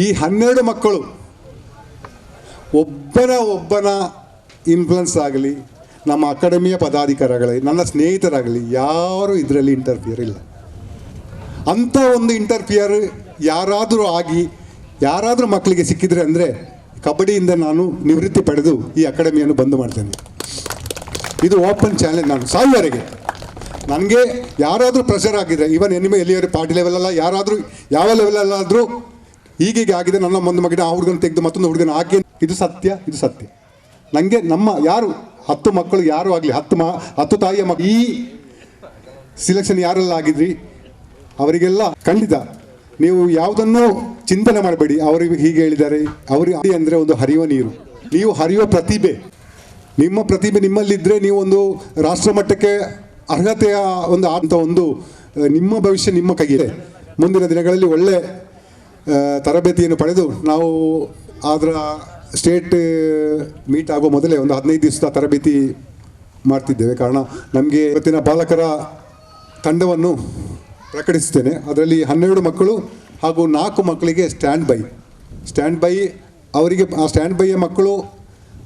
ಈ 12 ಮಕ್ಕಳು ಒಬ್ಬನ ಇನ್ಫ್ಲುಯೆನ್ಸ್ ಆಗಲಿ, ನಮ್ಮ ಅಕಾಡೆಮಿಯ ಪದಾಧಿಕಾರಿಗಳಾಗಲಿ, ನನ್ನ ಸ್ನೇಹಿತರಾಗಲಿ, ಯಾರೂ ಇದರಲ್ಲಿ ಇಂಟರ್ಫಿಯರ್ ಇಲ್ಲ. ಅಂಥ ಒಂದು ಇಂಟರ್ಫಿಯರ್ ಯಾರಾದರೂ ಆಗಿ ಯಾರಾದರೂ ಮಕ್ಕಳಿಗೆ ಸಿಕ್ಕಿದರೆ ಅಂದರೆ ಕಬಡ್ಡಿಯಿಂದ ನಾನು ನಿವೃತ್ತಿ ಪಡೆದು ಈ ಅಕಾಡೆಮಿಯನ್ನು ಬಂದ್ ಮಾಡ್ತೇನೆ. ಇದು ಓಪನ್ ಚಾಲೆಂಜ್. ನಾನು ಸಾಯುವವರೆಗೆ ನನಗೆ ಯಾರಾದರೂ ಪ್ರೆಷರ್ ಆಗಿದ್ರೆ, ಇವನ್ ಎಲ್ಲಿಯವರು ಪಾರ್ಟಿ ಲೆವೆಲಲ್ಲ, ಯಾರಾದರೂ ಯಾವ ಲೆವೆಲಲ್ಲಾದರೂ ಹೀಗೆ ಆಗಿದೆ, ನನ್ನ ಒಂದು ಮಗನ ಆ ಹುಡುಗನ ತೆಗೆದು ಮತ್ತೊಂದು ಹುಡುಗನ ಹಾಕಿ, ಇದು ಸತ್ಯ. ನನಗೆ ನಮ್ಮ ಯಾರು 10 ಮಕ್ಕಳು ಯಾರು ಆಗಲಿ, 10 ತಾಯಿಯ ಮಕ್ಕಳು ಈ ಸಿಲೆಕ್ಷನ್ ಯಾರೆಲ್ಲ ಆಗಿದ್ರಿ ಅವರಿಗೆಲ್ಲ ಖಂಡಿತ ನೀವು ಯಾವುದನ್ನು ಚಿಂತನೆ ಮಾಡಬೇಡಿ. ಅವರಿಗೆ ಹೀಗೆ ಹೇಳಿದ್ದಾರೆ, ಅವರಿಗೆ ಅಂದರೆ ಒಂದು ಹರಿಯುವ ನೀರು, ನೀವು ಹರಿಯುವ ಪ್ರತಿಭೆ, ನಿಮ್ಮ ಪ್ರತಿಭೆ ನಿಮ್ಮಲ್ಲಿದ್ದರೆ ನೀವು ಒಂದು ರಾಷ್ಟ್ರ ಮಟ್ಟಕ್ಕೆ ಅರ್ಹತೆಯ ಒಂದು ನಿಮ್ಮ ಭವಿಷ್ಯ ನಿಮ್ಮ ಕೈಗಿದೆ. ಮುಂದಿನ ದಿನಗಳಲ್ಲಿ ಒಳ್ಳೆ ತರಬೇತಿಯನ್ನು ಪಡೆದು ನಾವು ಅದರ ಸ್ಟೇಟ್ ಮೀಟ್ ಆಗೋ ಮೊದಲೇ ಒಂದು 15 ದಿವಸದ ತರಬೇತಿ ಮಾಡ್ತಿದ್ದೇವೆ. ಕಾರಣ ನಮಗೆ ಇವತ್ತಿನ ಬಾಲಕರ ತಂಡವನ್ನು ಪ್ರಕಟಿಸ್ತೇನೆ. ಅದರಲ್ಲಿ 12 ಮಕ್ಕಳು ಹಾಗೂ 4 ಮಕ್ಕಳಿಗೆ ಸ್ಟ್ಯಾಂಡ್ ಬೈ ಅವರಿಗೆ ಆ ಸ್ಟ್ಯಾಂಡ್ ಬೈಯ ಮಕ್ಕಳು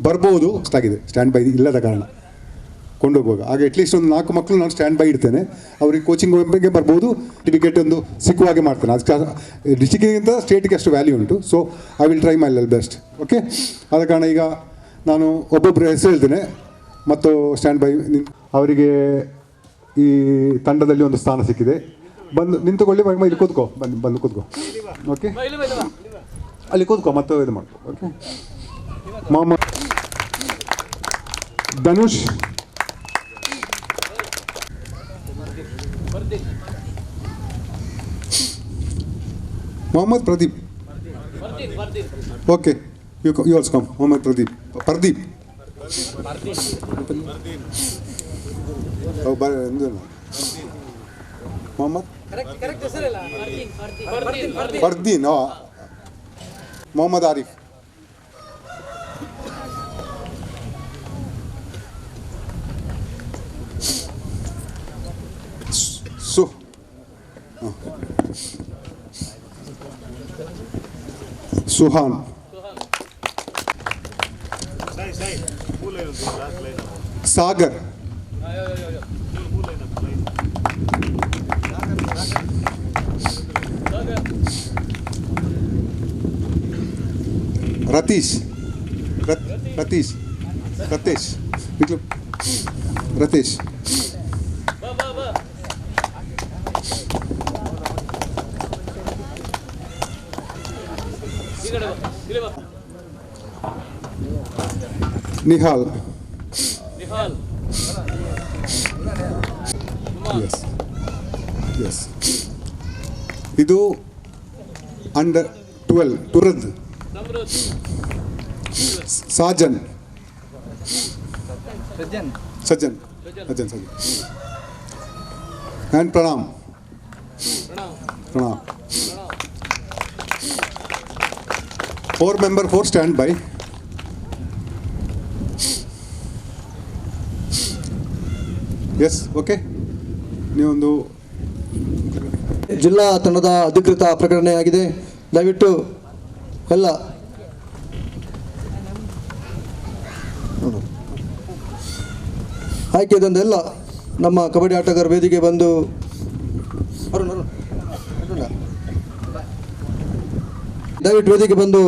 ಬರ್ಬೋದು. ಅಷ್ಟಾಗಿದೆ ಸ್ಟ್ಯಾಂಡ್ ಬೈ ಇಲ್ಲದ ಕಾರಣ ಕೊಂಡೋಗುವಾಗ. ಹಾಗೆ ಅಟ್ಲೀಸ್ಟ್ ಒಂದು 4 ಮಕ್ಕಳು ನಾನು ಸ್ಟ್ಯಾಂಡ್ ಬೈ ಇಡ್ತೇನೆ. ಅವರಿಗೆ ಕೋಚಿಂಗ್ ಬಗ್ಗೆ ಬರ್ಬೋದು, ಸರ್ಟಿಫಿಕೇಟ್ ಒಂದು ಸಿಕ್ಕುವಾಗೆ ಮಾಡ್ತೇನೆ. ಅದಕ್ಕೆ ಡಿಸ್ಟಿಕ್ಕಿಗಿಂತ ಸ್ಟೇಟಿಗೆ ಅಷ್ಟು ವ್ಯಾಲ್ಯೂ ಉಂಟು. So I will try my level best. Okay, ಆದ ಕಾರಣ ಈಗ ನಾನು ಒಬ್ಬೊಬ್ಬರ ಹೆಸರು ಹೇಳ್ತೇನೆ ಮತ್ತು ಸ್ಟ್ಯಾಂಡ್ ಬೈ ಅವರಿಗೆ ಈ ತಂಡದಲ್ಲಿ ಒಂದು ಸ್ಥಾನ ಸಿಕ್ಕಿದೆ. ಬಂದು ನಿಂತುಕೊಳ್ಳಿ, ಇಲ್ಲಿ ಕೂತ್ಕೋ, ಬಂದು ಕೂತ್ಕೋ. ಓಕೆ, ಅಲ್ಲಿ ಕೂತ್ಕೋ, ಮತ್ತೆ ಇದು ಮಾಡ್ಕೋ. Okay, Mohammed Dhanush, Mohammed Pradeep. Okay, you also come. Mohammed Pradeep. Mohammed Fardeen. Mohammed Arif. Suhan. Sagar. Ratheesh. Nihal. Yes ಇದು ಅಂಡರ್ 12 ತುರದ್. Sajjan. and Pranam. 4 member 4 stand by. Yes, okay. ನೀವೊಂದು ಜಿಲ್ಲಾ ತಂಡದ ಅಧಿಕೃತ ಪ್ರಕಟಣೆಯಾಗಿದೆ. ದಯವಿಟ್ಟು ಎಲ್ಲ ಆಯ್ಕೆದಂದೆಲ್ಲ ನಮ್ಮ ಕಬಡ್ಡಿ ಆಟಗಾರ ವೇದಿಕೆ ಬಂದು ದಯವಿಟ್ಟು ವೇದಿಕೆ ಬಂದು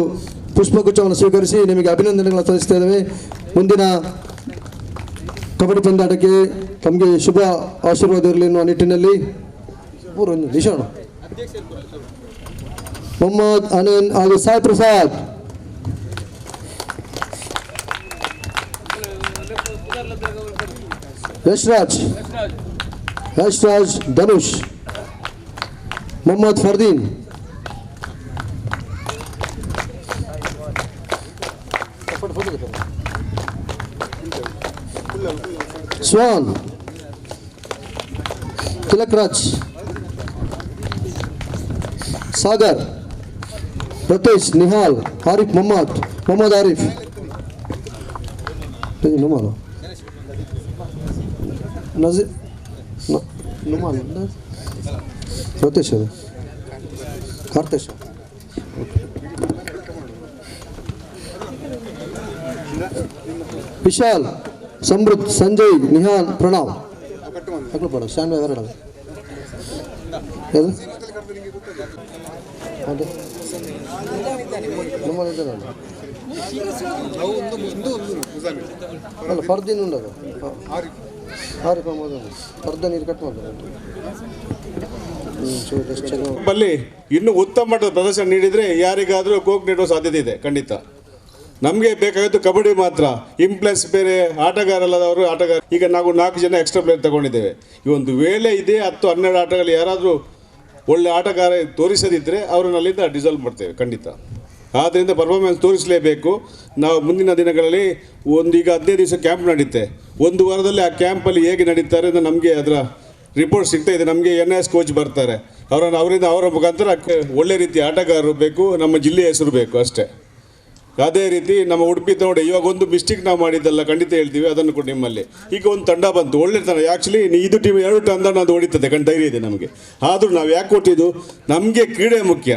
ಪುಷ್ಪಗುಚ್ಛವನ್ನು ಸ್ವೀಕರಿಸಿ ನಿಮಗೆ ಅಭಿನಂದನೆಗಳನ್ನು ಸಲ್ಲಿಸ್ತಾ ಇದ್ದೇವೆ. ಮುಂದಿನ ಕಬಡ್ಡಿ ಪಂದ್ಯಾಟಕ್ಕೆ ತಮಗೆ ಶುಭ ಆಶೀರ್ವಾದ ಇರಲಿ ಎನ್ನುವ ನಿಟ್ಟಿನಲ್ಲಿ ನಿಶಾಣ ಮೊಹಮ್ಮದ್ ಅನನ್ ಹಾಗೂ ಸಾಯಿ ಪ್ರಸಾದ್. ಯಶ್ರಾಜ್ ಧನುಷ್. ಮೊಹಮ್ಮದ್ ಫರ್ದೀನ್. ಸ್ವಾನ್. ತಿಲಕ್ರಾಜ್. ಸಾಗರ್. ರತೇಶ್. ನಿಹಾಲ್. ಆರಿಫ್. ಮೊಹಮ್ಮದ್ ಆರಿಫ್. ರತೇಶ್. ಕಾರ್ತೆಶ್. ವಿಶಾಲ್, ಸಮೃದ್ಧ್, ಸಂಜಯ್, ನಿಹಾನ್, ಪ್ರಣವ್. ಪಡ ಸ್ಟ್ಯಾಂಡ್ ಬೈ ಎರಡು ಯಾವುದು ಅದೇ ಅಲ್ಲ ಫರ್ದಿನ ಉಂಡದು ಆರಿಫ್ ಅಹಮದ್ ಫರ್ದ ನೀರು ಕಟ್ ಮಾಡ್ತಾರೆ. ನಮ್ಮಲ್ಲಿ ಇನ್ನೂ ಉತ್ತಮ ಮಟ್ಟದ ಪ್ರದರ್ಶನ ನೀಡಿದರೆ ಯಾರಿಗಾದರೂ ಕೋಕ್ ನೀಡುವ ಸಾಧ್ಯತೆ ಇದೆ ಖಂಡಿತ. ನಮಗೆ ಬೇಕಾಗಿದ್ದು ಕಬಡ್ಡಿ ಮಾತ್ರ. ಇಂಪ್ಲೆಸ್ ಬೇರೆ ಆಟಗಾರಲ್ಲದವರು ಆಟಗಾರ. ಈಗ ನಾವು 4 ಜನ ಎಕ್ಸ್ಟ್ರಾ ಪ್ಲೇಯರ್ ತಗೊಂಡಿದ್ದೇವೆ. ಈ ಒಂದು ವೇಳೆ ಇದೆ 10-12 ಆಟಗಳು ಯಾರಾದರೂ ಒಳ್ಳೆ ಆಟಗಾರ ತೋರಿಸದಿದ್ದರೆ ಅವರನ್ನು ಅಲ್ಲಿಂದ ಡಿಸಾಲ್ವ್ ಮಾಡ್ತೇವೆ ಖಂಡಿತ. ಆದ್ದರಿಂದ ಪರ್ಫಾರ್ಮೆನ್ಸ್ ತೋರಿಸಲೇಬೇಕು. ನಾವು ಮುಂದಿನ ದಿನಗಳಲ್ಲಿ ಈಗ 15 ದಿವಸ ಕ್ಯಾಂಪ್ ನಡೆಯುತ್ತೆ. 1 ವಾರದಲ್ಲಿ ಆ ಕ್ಯಾಂಪಲ್ಲಿ ಹೇಗೆ ನಡೀತಾರೆ ಅಂತ ನಮಗೆ ಅದರ ರಿಪೋರ್ಟ್ ಸಿಗ್ತಾ ಇದೆ. ನಮಗೆ NIS ಕೋಚ್ ಬರ್ತಾರೆ. ಅವರ ಮುಖಾಂತರ ಒಳ್ಳೆ ರೀತಿಯ ಆಟಗಾರರು ಬೇಕು, ನಮ್ಮ ಜಿಲ್ಲೆಯ ಹೆಸರು ಬೇಕು ಅಷ್ಟೇ. ಅದೇ ರೀತಿ ನಮ್ಮ ಉಡುಪಿ ನೋಡಿ ಇವಾಗ ಒಂದು ಮಿಸ್ಟೇಕ್ ನಾವು ಮಾಡಿದ್ದಲ್ಲ ಖಂಡಿತ ಹೇಳ್ತೀವಿ, ಅದನ್ನು ಕೂಡ ನಿಮ್ಮಲ್ಲಿ. ಈಗ ಒಂದು ತಂಡ ಬಂತು, ಒಳ್ಳೆ ತಂಡ. ಆ್ಯಕ್ಚುಲಿ ಇದು ಟೀಮ್ 2 ತಂಡ ಅದು ಹೊಡಿತದೆ ಧೈರ್ಯ ಇದೆ ನಮಗೆ. ಆದರೂ ನಾವು ಯಾಕೆ ಕೊಟ್ಟಿದ್ದು, ನಮಗೆ ಕ್ರೀಡೆ ಮುಖ್ಯ.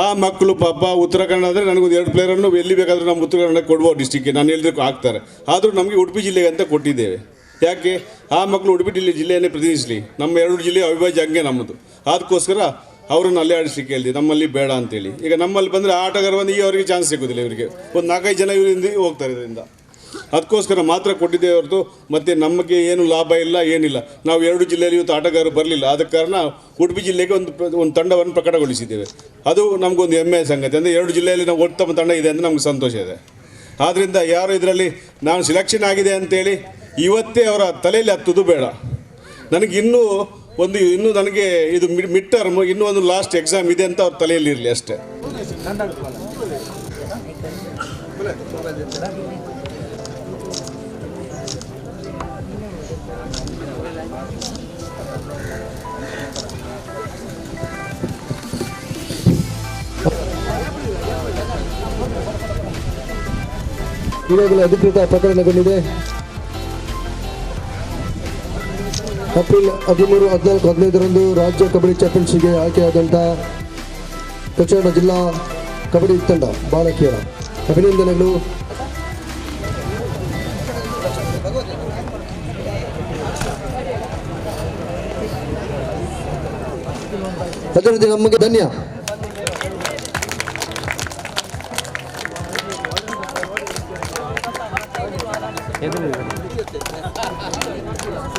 ಆ ಮಕ್ಕಳು ಪಾಪ ಉತ್ತರ ಕನ್ನಡ ಅಂದರೆ ನನಗೊಂದು 2 ಪ್ಲೇಯರನ್ನು ಎಲ್ಲಿ ಬೇಕಾದರೂ ನಮ್ಮ ಉತ್ತರ ಕನ್ನಡಕ್ಕೆ ಕೊಡ್ಬೋದು ಡಿಸ್ಟಿಕ್ಗೆ, ನಾನು ಹೇಳಿದ್ರೆ ಆಗ್ತಾರೆ. ಆದರೂ ನಮಗೆ ಉಡುಪಿ ಜಿಲ್ಲೆಗೆ ಅಂತ ಕೊಟ್ಟಿದ್ದೇವೆ. ಯಾಕೆ ಆ ಮಕ್ಕಳು ಉಡುಪಿ ಜಿಲ್ಲೆಯನ್ನೇ ಪ್ರತಿನಿಧಿಸಲಿ. ನಮ್ಮ 2 ಜಿಲ್ಲೆ ಅವಿಭಾಜ್ಯ ಹಂಗೆ ನಮ್ಮದು. ಅದಕ್ಕೋಸ್ಕರ ಅವರನ್ನು ಅಲ್ಲೇ ಆಡಿಸ್ಲಿಕ್ಕೆ ಹೇಳಿದೆ, ನಮ್ಮಲ್ಲಿ ಬೇಡ ಅಂತೇಳಿ. ಈಗ ನಮ್ಮಲ್ಲಿ ಬಂದರೆ ಆಟಗಾರ ಬಂದು ಅವರಿಗೆ ಚಾನ್ಸ್ ಸಿಗೋದಿಲ್ಲ. ಇವರಿಗೆ ಒಂದು 4-5 ಜನ ಇವರಿಂದ ಹೋಗ್ತಾರೆ ಇದರಿಂದ. ಅದಕ್ಕೋಸ್ಕರ ಮಾತ್ರ ಕೊಟ್ಟಿದ್ದೇವೆ ಹೊರತು ಮತ್ತೆ ನಮಗೆ ಏನು ಲಾಭ ಇಲ್ಲ, ಏನಿಲ್ಲ. ನಾವು 2 ಜಿಲ್ಲೆಯಲ್ಲಿ ಇವತ್ತು ಆಟಗಾರರು ಬರಲಿಲ್ಲ. ಆದ ಕಾರಣ ಉಡುಪಿ ಜಿಲ್ಲೆಗೆ ಒಂದು ತಂಡವನ್ನು ಪ್ರಕಟಗೊಳಿಸಿದ್ದೇವೆ. ಅದು ನಮಗೊಂದು ಹೆಮ್ಮೆಯ ಸಂಗತಿ. ಅಂದರೆ 2 ಜಿಲ್ಲೆಯಲ್ಲಿ ನಾವು ಉತ್ತಮ ತಂಡ ಇದೆ ಅಂತ ನಮ್ಗೆ ಸಂತೋಷ ಇದೆ. ಆದ್ದರಿಂದ ಯಾರು ಇದರಲ್ಲಿ ನಾನು ಸಿಲೆಕ್ಷನ್ ಆಗಿದೆ ಅಂತೇಳಿ ಇವತ್ತೇ ಅವರ ತಲೆಯಲ್ಲಿ ಹತ್ತುದು ಬೇಡ. ನನಗೆ ಇನ್ನೂ ನನಗೆ ಇದು ಮಿಡ್ ಟರ್ಮ್, ಇನ್ನೂ ಒಂದು ಲಾಸ್ಟ್ ಎಕ್ಸಾಮ್ ಇದೆ ಅಂತ ಅವ್ರ ತಲೆಯಲ್ಲಿ ಇರಲಿ ಅಷ್ಟೇ. ಈಗಾಗಲೇ ಅಧಿಕೃತ ಪ್ರಕರಣಗೊಂಡಿದೆ. ಏಪ್ರಿಲ್ 13, 14, 15ರಂದು ರಾಜ್ಯ ಕಬಡ್ಡಿ ಚಾಂಪಿಯನ್ಶಿಪ್ಗೆ ಆಯ್ಕೆಯಾದಂಥ ದಕ್ಷಿಣ ಕನ್ನಡ ಜಿಲ್ಲಾ ಕಬಡ್ಡಿ ತಂಡ ಬಾಲಕಿಯರ ಅಭಿನಂದನೆಗಳು. ಅದೇ ರೀತಿ ನಮಗೆ ಧನ್ಯ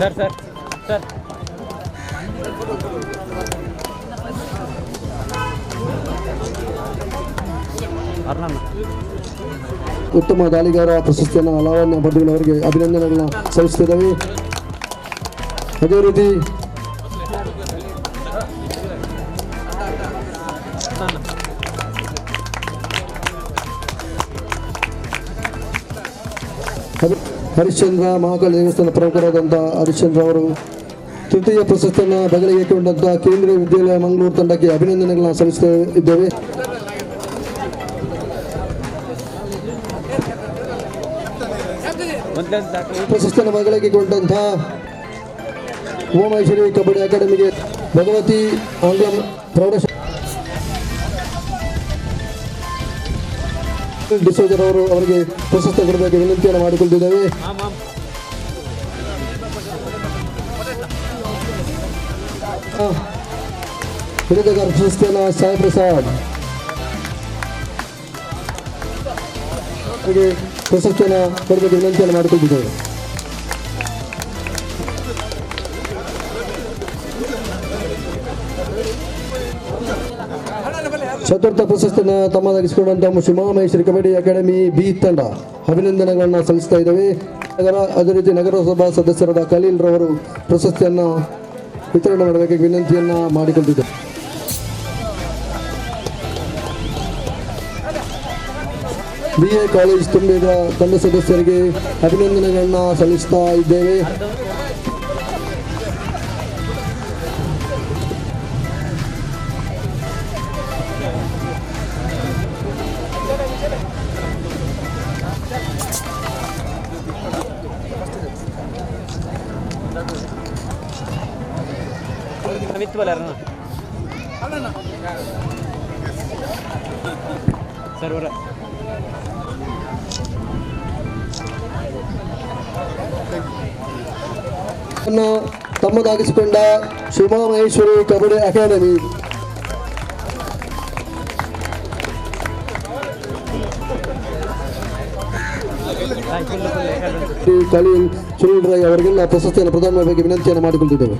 ಸರ್ ಉತ್ತಮ ದಾಳಿಗಾರ ಪ್ರಶಸ್ತಿಯನ್ನು ಲಾವಣ್ಯ ಬಡ್ಡಿಗಳು ಅವರಿಗೆ ಅಭಿನಂದನೆಗಳನ್ನ ಸಲ್ಲಿಸುತ್ತಿದ್ದೇವೆ. ಅದೇ ರೀತಿ ಹರಿಶ್ಚಂದ್ರ ಮಹಾಕಾಳಿ ದೇವಸ್ಥಾನ ಪ್ರಮುಖರಾದಂಥ ಹರಿಶ್ಚಂದ್ರ ಅವರು ತೃತೀಯ ಪ್ರಶಸ್ತಿಯನ್ನು ಬಗಲಿಗೆ ಕೊಂಡಂಥ ಕೇಂದ್ರೀಯ ವಿದ್ಯಾಲಯ ಮಂಗಳೂರು ತಂಡಕ್ಕೆ ಅಭಿನಂದನೆಗಳನ್ನ ಸಲ್ಲಿಸ್ತಾ ಇದ್ದೇವೆ. ಪ್ರಶಸ್ತಿಯನ್ನು ಬಗಲಿಗೆ ಕೊಂಡಂಥ ಉಮಾಮಹೇಶ್ವರಿ ಕಬಡ್ಡಿ ಅಕಾಡೆಮಿಗೆ ಭಗವತಿ ಆಂಗ್ಲ ಪ್ರೌಢಶಾಲೆ ಡಿಸೋಜರ್ ಅವರು ಅವರಿಗೆ ಪ್ರಶಸ್ತಿ ಕೊಡಬೇಕು ವಿನಂತಿಯನ್ನು ಮಾಡಿಕೊಂಡಿದ್ದೇವೆ. ಹಿರಿಯಗಾರ ಪ್ರಶಸ್ತಿಯನ್ನು ಸಾಯಿ ಪ್ರಸಾದ್ ಅವರಿಗೆ ಪ್ರಶಸ್ತಿಯನ್ನು ಕೊಡಬೇಕು ವಿನಂತಿಯನ್ನು ಮಾಡಿಕೊಂಡಿದ್ದೇವೆ. ಚತುರ್ಥ ಪ್ರಶಸ್ತಿಯನ್ನು ತಮ್ಮದಾಗಿಸಿಕೊಂಡಂತಹ ಉಮಾಮಹೇಶ್ವರಿ ಕಬಡ್ಡಿ ಅಕಾಡೆಮಿ ಬಿ ತಂಡ ಅಭಿನಂದನೆಗಳನ್ನು ಸಲ್ಲಿಸ್ತಾ ಇದ್ದೇವೆ. ಅದೇ ರೀತಿ ನಗರಸಭಾ ಸದಸ್ಯರಾದ ಖಲೀಲ್ ರವರು ಪ್ರಶಸ್ತಿಯನ್ನು ವಿತರಣೆ ಮಾಡಬೇಕು ವಿನಂತಿಯನ್ನು ಮಾಡಿಕೊಂಡಿದ್ದಾರೆ. BA ಕಾಲೇಜ್ ತುಂಬಿದ ತಂಡ ಸದಸ್ಯರಿಗೆ ಅಭಿನಂದನೆಗಳನ್ನು ಸಲ್ಲಿಸ್ತಾ ಇದ್ದೇವೆ. ಸರ್ ತಮ್ಮದಾಗಿಸಿಕೊಂಡ ಶಿವಮಹೇಶ್ವರಿ ಕಬಡ್ಡಿ ಅಕಾಡೆಮಿ ಖಲೀಲ್ ಸುನಿಲ್ ರೈ ಅವರಿಗೆಲ್ಲ ಪ್ರಶಸ್ತಿಯನ್ನು ಪ್ರದಾನ ಮಾಡಬೇಕು ವಿನಂತಿಯನ್ನು ಮಾಡಿಕೊಂಡಿದ್ದೇವೆ.